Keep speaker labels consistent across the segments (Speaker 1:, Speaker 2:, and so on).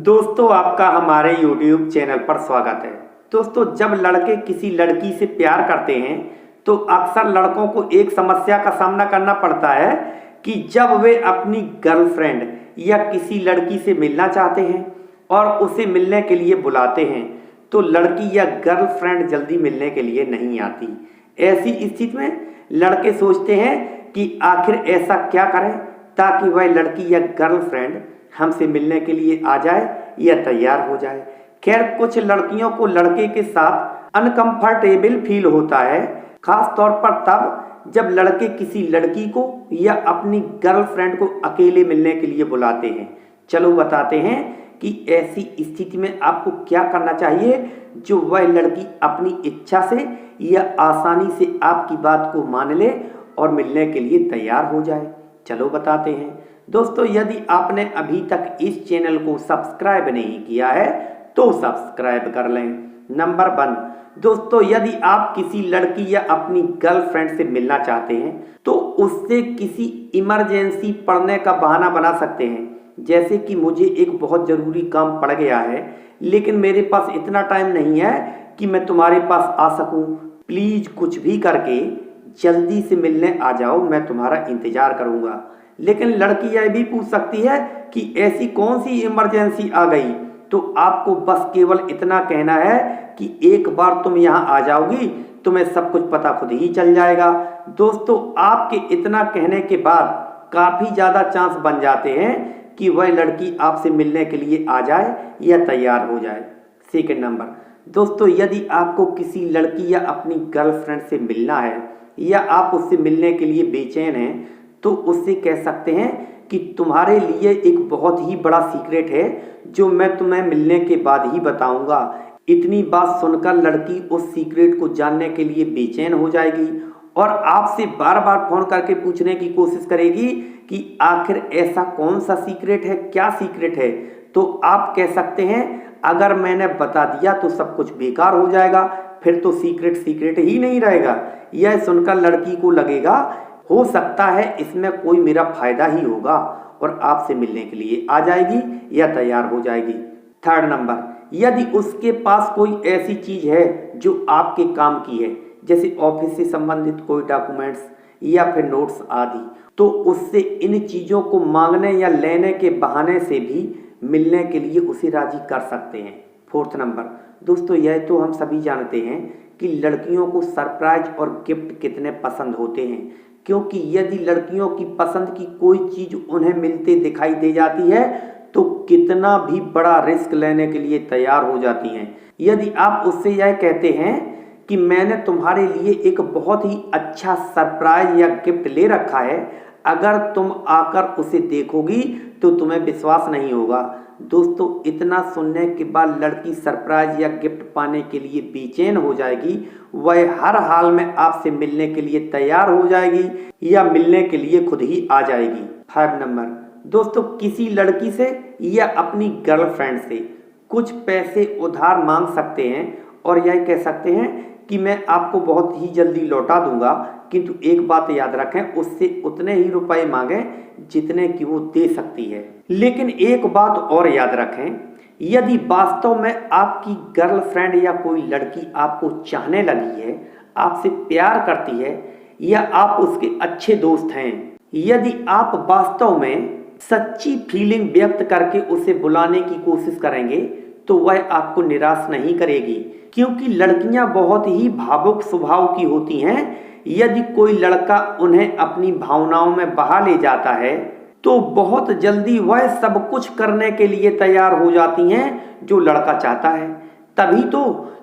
Speaker 1: दोस्तों आपका हमारे YouTube चैनल पर स्वागत है। दोस्तों जब लड़के किसी लड़की से प्यार करते हैं तो अक्सर लड़कों को एक समस्या का सामना करना पड़ता है कि जब वे अपनी गर्लफ्रेंड या किसी लड़की से मिलना चाहते हैं और उसे मिलने के लिए बुलाते हैं तो लड़की या गर्लफ्रेंड जल्दी मिलने के लिए नहीं आती। ऐसी स्थिति में लड़के सोचते हैं कि आखिर ऐसा क्या करें ताकि वह लड़की या गर्लफ्रेंड हमसे मिलने के लिए आ जाए या तैयार हो जाए। खैर कुछ लड़कियों को लड़के के साथ अनकंफर्टेबल फील होता है, खास तौर पर तब जब लड़के किसी लड़की को या अपनी गर्लफ्रेंड को अकेले मिलने के लिए बुलाते हैं। चलो बताते हैं कि ऐसी स्थिति में आपको क्या करना चाहिए जो वह लड़की अपनी इच्छा से या आसानी से आपकी बात को मान ले और मिलने के लिए तैयार हो जाए। चलो बताते हैं। दोस्तों यदि आपने अभी तक इस चैनल को सब्सक्राइब नहीं किया है तो सब्सक्राइब कर लें। नंबर 1, दोस्तों यदि आप किसी लड़की या अपनी गर्लफ्रेंड से मिलना चाहते हैं तो उससे किसी इमरजेंसी पड़ने का बहाना बना सकते हैं, जैसे कि मुझे एक बहुत ज़रूरी काम पड़ गया है लेकिन मेरे पास इतना टाइम नहीं है कि मैं तुम्हारे पास आ सकूं, प्लीज़ कुछ भी करके जल्दी से मिलने आ जाओ, मैं तुम्हारा इंतज़ार करूंगा। लेकिन लड़की यह भी पूछ सकती है कि ऐसी कौन सी इमरजेंसी आ गई, तो आपको बस केवल इतना कहना है कि एक बार तुम यहाँ आ जाओगी तुम्हें सब कुछ पता खुद ही चल जाएगा। दोस्तों आपके इतना कहने के बाद काफ़ी ज़्यादा चांस बन जाते हैं कि वह लड़की आपसे मिलने के लिए आ जाए या तैयार हो जाए। सेकंड नंबर, दोस्तों यदि आपको किसी लड़की या अपनी गर्लफ्रेंड से मिलना है या आप उससे मिलने के लिए बेचैन हैं तो उससे कह सकते हैं कि तुम्हारे लिए एक बहुत ही बड़ा सीक्रेट है जो मैं तुम्हें मिलने के बाद ही बताऊंगा। इतनी बात सुनकर लड़की उस सीक्रेट को जानने के लिए बेचैन हो जाएगी और आपसे बार बार फोन करके पूछने की कोशिश करेगी कि आखिर ऐसा कौन सा सीक्रेट है, क्या सीक्रेट है। तो आप कह सकते हैं अगर मैंने बता दिया तो सब कुछ बेकार हो जाएगा, फिर तो सीक्रेट ही नहीं रहेगा। यह सुनकर लड़की को लगेगा हो सकता है इसमें कोई मेरा फायदा ही होगा और आपसे मिलने के लिए आ जाएगी या तैयार हो जाएगी। थर्ड नंबर, यदि उसके पास कोई ऐसी चीज़ है जो आपके काम की है, जैसे ऑफिस से संबंधित कोई डॉक्यूमेंट्स या फिर नोट्स आदि, तो उससे इन चीज़ों को मांगने या लेने के बहाने से भी मिलने के लिए उसे राजी कर सकते हैं। फोर्थ नंबर, दोस्तों यह तो हम सभी जानते हैं कि लड़कियों को सरप्राइज और गिफ्ट कितने पसंद होते हैं, क्योंकि यदि लड़कियों की पसंद की कोई चीज़ उन्हें मिलते दिखाई दे जाती है तो कितना भी बड़ा रिस्क लेने के लिए तैयार हो जाती हैं। यदि आप उससे यह कहते हैं कि मैंने तुम्हारे लिए एक बहुत ही अच्छा सरप्राइज या गिफ्ट ले रखा है, अगर तुम आकर उसे देखोगी तो तुम्हें विश्वास नहीं होगा। दोस्तों इतना सुनने के बाद लड़की सरप्राइज या गिफ्ट पाने के लिए बेचैन हो जाएगी, वह हर हाल में आपसे मिलने के लिए तैयार हो जाएगी या मिलने के लिए खुद ही आ जाएगी। 5 नंबर, दोस्तों किसी लड़की से या अपनी गर्लफ्रेंड से कुछ पैसे उधार मांग सकते हैं और यह कह सकते हैं कि मैं आपको बहुत ही जल्दी लौटा दूंगा, किंतु एक बात याद रखें उससे उतने ही रुपए मांगें जितने कि वो दे सकती है। लेकिन एक बात और याद रखें, यदि वास्तव में आपकी गर्लफ्रेंड या कोई लड़की आपको चाहने लगी है, आपसे प्यार करती है या आप उसके अच्छे दोस्त हैं, यदि आप वास्तव में सच्ची फीलिंग व्यक्त करके उसे बुलाने की कोशिश करेंगे तो वह आपको निराश नहीं करेगी, क्योंकि लड़कियां बहुत ही भावुक स्वभाव की होती हैं। यदि कोई लड़का उन्हें अपनी भावनाओं में बहा ले जाता है तो बहुत जल्दी वह सब कुछ करने के लिए तैयार हो जाती हैं जो लड़का चाहता है। तभी तो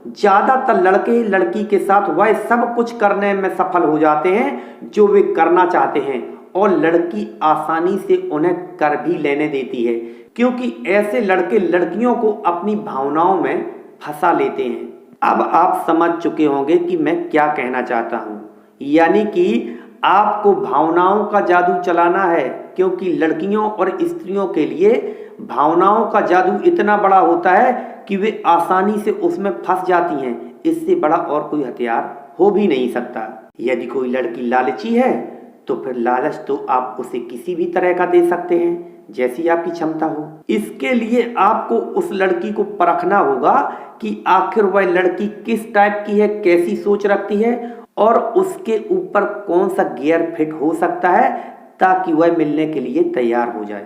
Speaker 1: ज़्यादातर लड़के लड़की के साथ वह सब कुछ करने में सफल हो जाते हैं जो वे करना चाहते हैं और लड़की आसानी से उन्हें कर भी लेने देती है, क्योंकि ऐसे लड़के लड़कियों को अपनी भावनाओं में फंसा लेते हैं। अब आप समझ चुके होंगे कि मैं क्या कहना चाहता हूँ, यानी कि आपको भावनाओं का जादू चलाना है, क्योंकि लड़कियों और स्त्रियों के लिए भावनाओं का जादू इतना बड़ा होता है कि वे आसानी से उसमें फंस जाती हैं। इससे बड़ा और कोई हथियार हो भी नहीं सकता। यदि कोई लड़की लालची है तो फिर लालच तो आप उसे किसी भी तरह का दे सकते हैं, जैसी आपकी क्षमता हो। इसके लिए आपको उस लड़की को परखना होगा कि आखिर वह लड़की किस टाइप की है, कैसी सोच रखती है और उसके ऊपर कौन सा गियर फिट हो सकता है ताकि वह मिलने के लिए तैयार हो जाए।